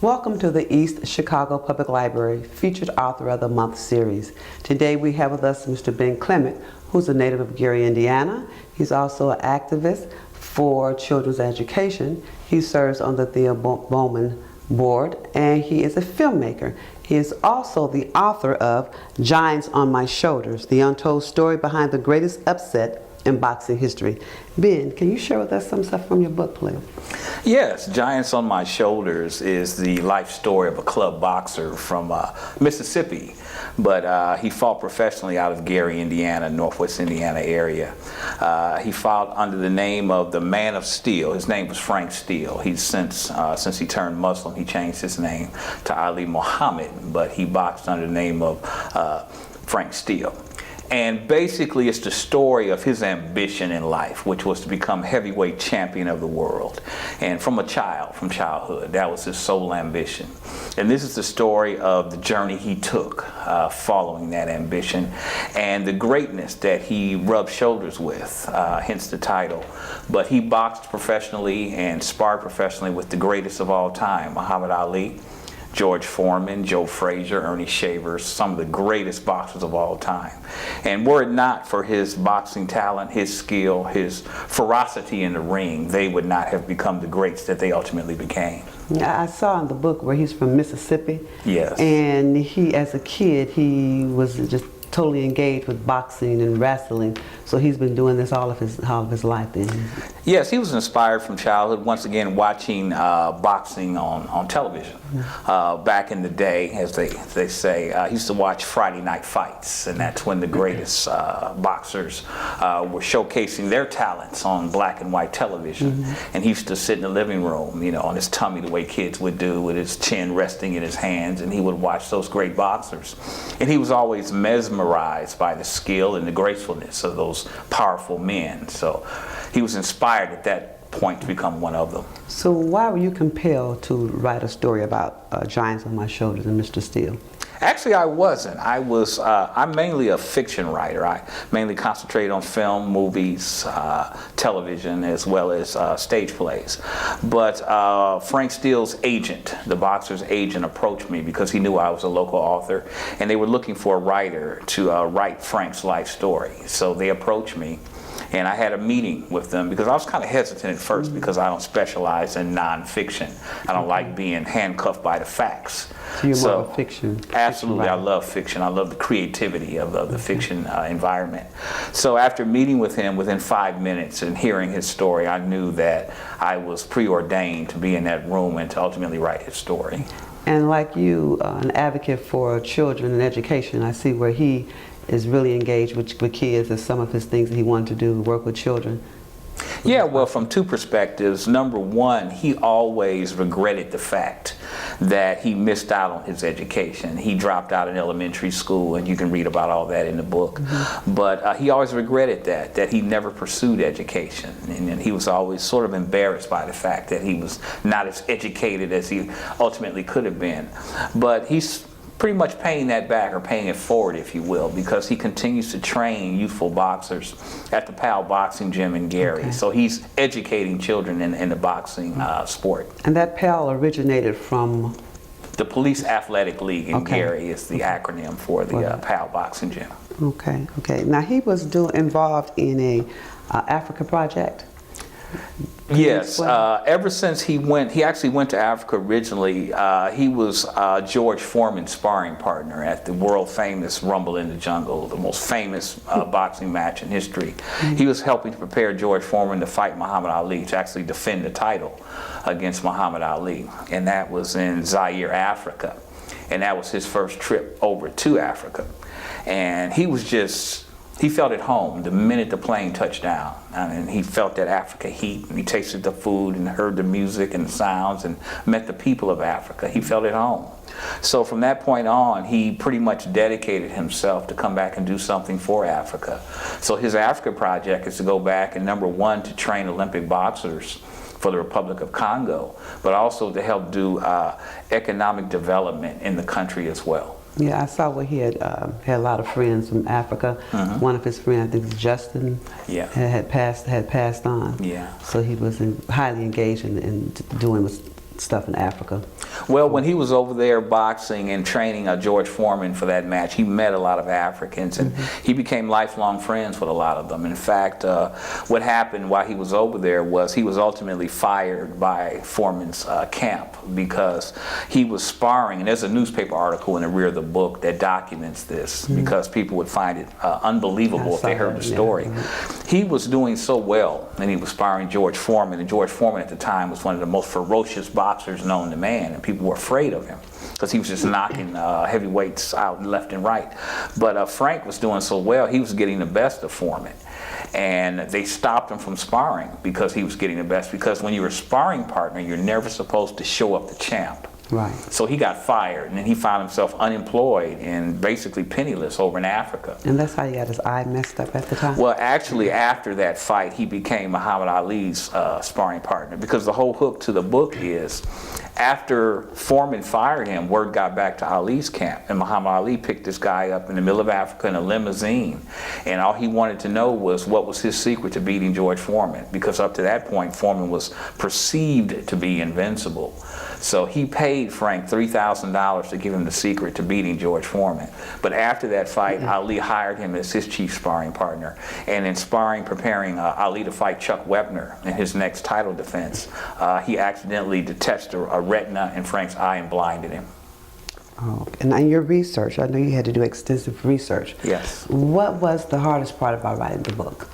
Welcome to the East Chicago Public Library Featured Author of the Month series. Today we have with us Mr. Ben Clement, who's a native of Gary, Indiana. He's also an activist for children's education. He serves on the Theo Bowman Board, and he is a filmmaker. He is also the author of Giants on My Shoulders, the untold story behind the greatest upset in boxing history. Ben, can you share with us some stuff from your book, please? Yes, Giants on My Shoulders is the life story of a club boxer from Mississippi, but he fought professionally out of Gary, Indiana, Northwest Indiana area. He fought under the name of the Man of Steel. His name was Frank Steele. He's since he turned Muslim, he changed his name to Ali Muhammad, but he boxed under the name of Frank Steele. And basically it's the story of his ambition in life, which was to become heavyweight champion of the world. And from childhood, that was his sole ambition. And this is the story of the journey he took following that ambition and the greatness that he rubbed shoulders with, hence the title. But he boxed professionally and sparred professionally with the greatest of all time, Muhammad Ali, George Foreman, Joe Frazier, Ernie Shavers, some of the greatest boxers of all time. And were it not for his boxing talent, his skill, his ferocity in the ring, they would not have become the greats that they ultimately became. Yeah, I saw in the book where he's from Mississippi. Yes. And he, as a kid, he was just totally engaged with boxing and wrestling. So he's been doing this all of his life then. Yes, he was inspired from childhood, once again watching boxing on television. Back in the day, as they say, he used to watch Friday night fights, and that's when the greatest boxers were showcasing their talents on black and white television. And he used to sit in the living room, you know, on his tummy the way kids would do, with his chin resting in his hands, and he would watch those great boxers. And he was always mesmerized by the skill and the gracefulness of those powerful men. So he was inspired at that point to become one of them. So why were you compelled to write a story about Giants on My Shoulders and Mr. Steele? Actually, I wasn't. I'm mainly a fiction writer. I mainly concentrate on film, movies, television, as well as stage plays. But Frank Steele's agent, the boxer's agent, approached me because he knew I was a local author, and they were looking for a writer to write Frank's life story. So they approached me, and I had a meeting with them because I was kind of hesitant at first because I don't specialize in nonfiction. I don't like being handcuffed by the facts. So you're more of fiction. Absolutely, I love fiction. I love the creativity of the fiction environment. So after meeting with him within 5 minutes and hearing his story, I knew that I was preordained to be in that room and to ultimately write his story. And like you, an advocate for children and education, I see where he is really engaged with kids as some of his things that he wanted to do, work with children. Yeah, well, from two perspectives. Number one, he always regretted the fact that he missed out on his education. He dropped out in elementary school, and you can read about all that in the book. But he always regretted that he never pursued education. And he was always sort of embarrassed by the fact that he was not as educated as he ultimately could have been. But he's pretty much paying that back, or paying it forward, if you will, because he continues to train youthful boxers at the PAL boxing gym in Gary. Okay. So he's educating children in the boxing sport. And that PAL originated from? The Police Athletic League in Gary is the acronym for the PAL boxing gym. Okay, okay. Now he was involved in a Africa project? Yes, ever since he actually went to Africa originally. He was George Foreman's sparring partner at the world famous Rumble in the Jungle, the most famous boxing match in history. He was helping to prepare George Foreman to fight Muhammad Ali, to actually defend the title against Muhammad Ali. And that was in Zaire, Africa. And that was his first trip over to Africa. And he felt at home the minute the plane touched down. And he felt that Africa heat, and he tasted the food and heard the music and the sounds and met the people of Africa. He felt at home. So from that point on, he pretty much dedicated himself to come back and do something for Africa. So his Africa project is to go back and, number one, to train Olympic boxers for the Republic of Congo, but also to help do economic development in the country as well. Yeah, I saw where he had a lot of friends from Africa. One of his friends, I think it was Justin, had passed on. Yeah. So he was highly engaged in doing stuff in Africa? Well, when he was over there boxing and training George Foreman for that match, he met a lot of Africans, and he became lifelong friends with a lot of them. In fact, what happened while he was over there was he was ultimately fired by Foreman's camp because he was sparring, and there's a newspaper article in the rear of the book that documents this because people would find it unbelievable if they heard the story. He was doing so well, and he was sparring George Foreman, and George Foreman at the time was one of the most ferocious boxers known to man, and people were afraid of him because he was just knocking heavyweights out left and right. But Frank was doing so well, he was getting the best of Foreman. And they stopped him from sparring because he was getting the best, because when you're a sparring partner, you're never supposed to show up the champ. Right. So he got fired, and then he found himself unemployed and basically penniless over in Africa. And that's how he got his eye messed up at the time? Well, actually, after that fight, he became Muhammad Ali's sparring partner, because the whole hook to the book is, after Foreman fired him, word got back to Ali's camp, and Muhammad Ali picked this guy up in the middle of Africa in a limousine, and all he wanted to know was what was his secret to beating George Foreman, because up to that point, Foreman was perceived to be invincible. So he paid Frank $3,000 to give him the secret to beating George Foreman. But after that fight, Ali hired him as his chief sparring partner. And in sparring, preparing Ali to fight Chuck Wepner in his next title defense, he accidentally detached a retina in Frank's eye and blinded him. Oh, and in your research, I know you had to do extensive research. Yes. What was the hardest part about writing the book?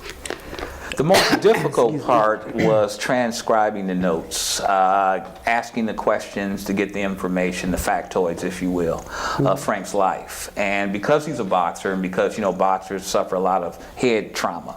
The most difficult part was transcribing the notes, asking the questions to get the information, the factoids, if you will, of Frank's life. And because he's a boxer, and because, you know, boxers suffer a lot of head trauma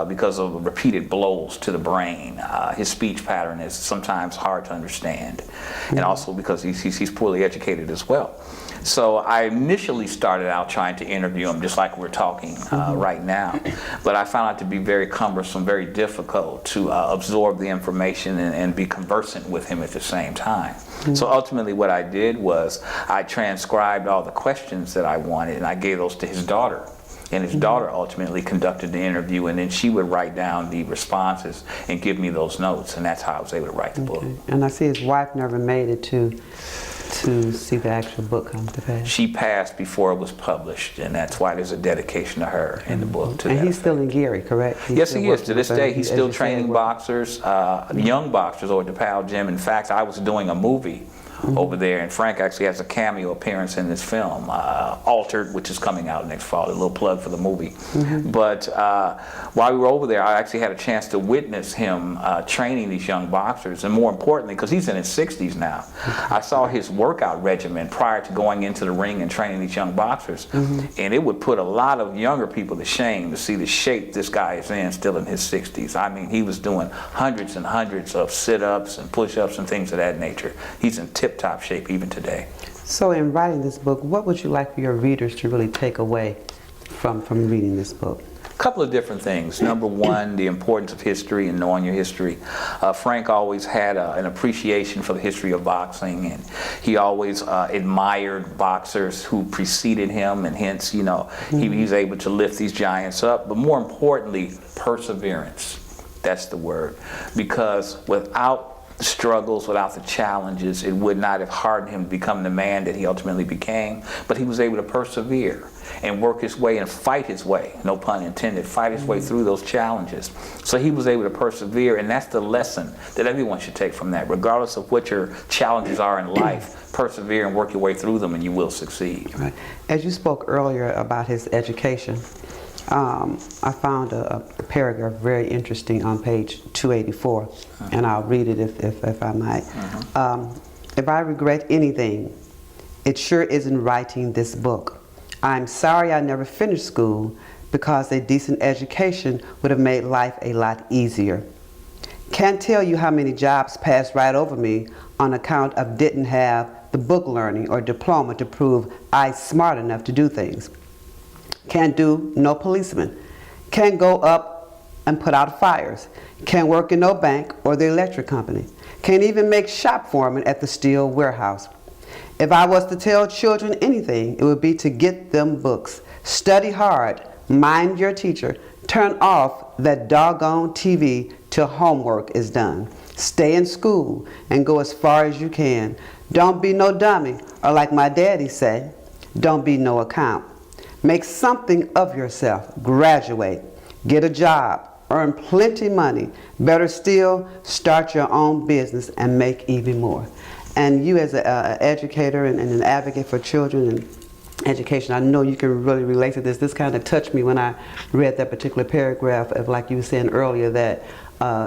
because of repeated blows to the brain, his speech pattern is sometimes hard to understand. And also because he's poorly educated as well. So I initially started out trying to interview him, just like we're talking right now. But I found it to be very cumbersome, very difficult to absorb the information and be conversant with him at the same time. So ultimately what I did was I transcribed all the questions that I wanted, and I gave those to his daughter. And his daughter ultimately conducted the interview, and then she would write down the responses and give me those notes, and that's how I was able to write the book. And I see his wife never made it to see the actual book come to pass. She passed before it was published, and that's why there's a dedication to her in the book. And he's still in Gary, correct? Yes, he is. To this day, he's still training boxers, young boxers over at the PAL Gym. In fact, I was doing a movie over there, and Frank actually has a cameo appearance in this film, Altered, which is coming out next fall. A little plug for the movie. But while we were over there, I actually had a chance to witness him training these young boxers, and more importantly, because he's in his 60s now, I saw his workout regimen prior to going into the ring and training these young boxers, and it would put a lot of younger people to shame to see the shape this guy is in still in his 60s. I mean, he was doing hundreds and hundreds of sit-ups and push-ups and things of that nature. He's in tip-top shape even today. So in writing this book, what would you like for your readers to really take away from reading this book? A couple of different things. Number one, the importance of history and knowing your history. Frank always had an appreciation for the history of boxing, and he always admired boxers who preceded him, and hence, you know, he was able to lift these giants up. But more importantly, perseverance. That's the word. Because without the struggles, without the challenges, it would not have hardened him to become the man that he ultimately became. But he was able to persevere and work his way and fight his way, no pun intended, fight his way through those challenges. So he was able to persevere, and that's the lesson that everyone should take from that. Regardless of what your challenges are in life, persevere and work your way through them, and you will succeed. Right. As you spoke earlier about his education, I found a paragraph very interesting on page 284, and I'll read it if I might. If I regret anything, it sure isn't writing this book. I'm sorry I never finished school, because a decent education would have made life a lot easier. Can't tell you how many jobs passed right over me on account of didn't have the book learning or diploma to prove I smart enough to do things. Can't do no policeman. Can't go up and put out fires. Can't work in no bank or the electric company. Can't even make shop foreman at the steel warehouse. If I was to tell children anything, it would be to get them books. Study hard, mind your teacher, turn off that doggone TV till homework is done. Stay in school and go as far as you can. Don't be no dummy, or like my daddy say, don't be no account. Make something of yourself. Graduate. Get a job. Earn plenty money. Better still, start your own business and make even more. And you as an educator and an advocate for children and education, I know you can really relate to this. This kind of touched me when I read that particular paragraph of, like you were saying earlier, that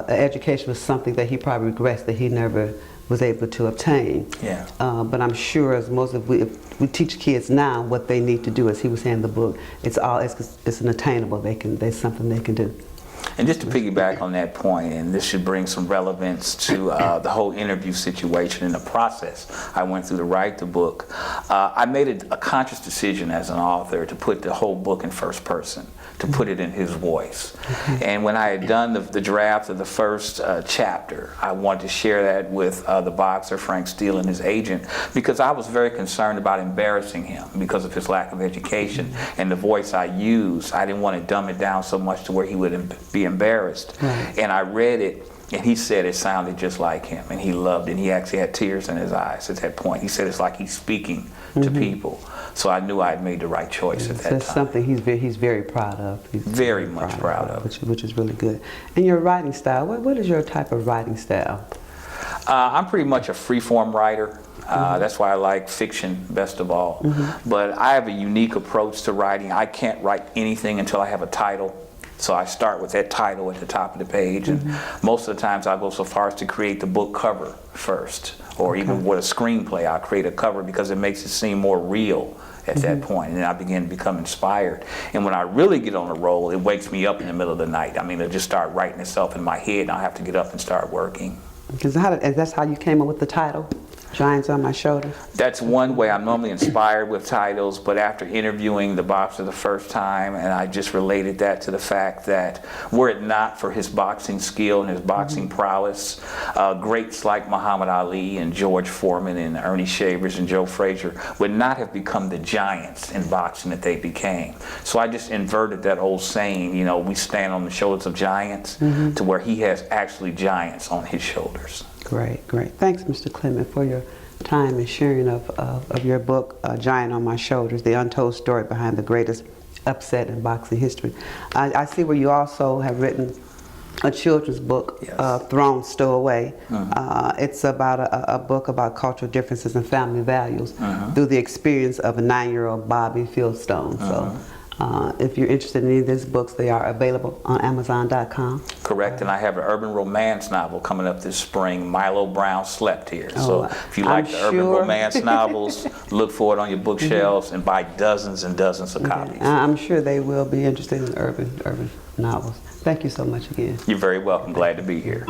education was something that he probably regrets that he never was able to obtain. Yeah. But I'm sure as most of if we teach kids now what they need to do, as he was saying in the book, it's an attainable. There's something they can do. And just to piggyback on that point, and this should bring some relevance to the whole interview situation and the process I went through to write the book, I made a conscious decision as an author to put the whole book in first person, to put it in his voice. And when I had done the draft of the first chapter, I wanted to share that with the boxer, Frank Steele, and his agent, because I was very concerned about embarrassing him because of his lack of education. And the voice I used, I didn't want to dumb it down so much to where he would be embarrassed. And I read it, and he said it sounded just like him, and he loved it. And he actually had tears in his eyes at that point. He said it's like he's speaking to people. So I knew I had made the right choice at that time. That's something he's very proud of. He's very much proud of. Which is really good. And your writing style, what is your type of writing style? I'm pretty much a free-form writer. That's why I like fiction best of all. But I have a unique approach to writing. I can't write anything until I have a title. So I start with that title at the top of the page, and most of the times I'll go so far as to create the book cover first, or even with a screenplay, I'll create a cover because it makes it seem more real at that point, and then I begin to become inspired. And when I really get on a roll, it wakes me up in the middle of the night. I mean, it'll just start writing itself in my head, and I'll have to get up and start working. And that's how you came up with the title? Giants on My Shoulders? That's one way. I'm normally inspired with titles, but after interviewing the boxer the first time, and I just related that to the fact that were it not for his boxing skill and his boxing prowess, greats like Muhammad Ali and George Foreman and Ernie Shavers and Joe Frazier would not have become the giants in boxing that they became. So I just inverted that old saying, you know, we stand on the shoulders of giants, to where he has actually giants on his shoulders. Great, great. Thanks, Mr. Clement, for your time and sharing of your book, Giant on My Shoulders, the untold story behind the greatest upset in boxing history. I see where you also have written a children's book, Thrown Stowaway. It's about a book about cultural differences and family values through the experience of a 9-year-old Bobby Fieldstone. So if you're interested in any of these books, they are available on Amazon.com. Correct, and I have an urban romance novel coming up this spring, Milo Brown Slept Here. So if you like the urban romance novels, look for it on your bookshelves and buy dozens and dozens of copies. I'm sure they will be interested in urban novels. Thank you so much again. You're very welcome. Glad to be here.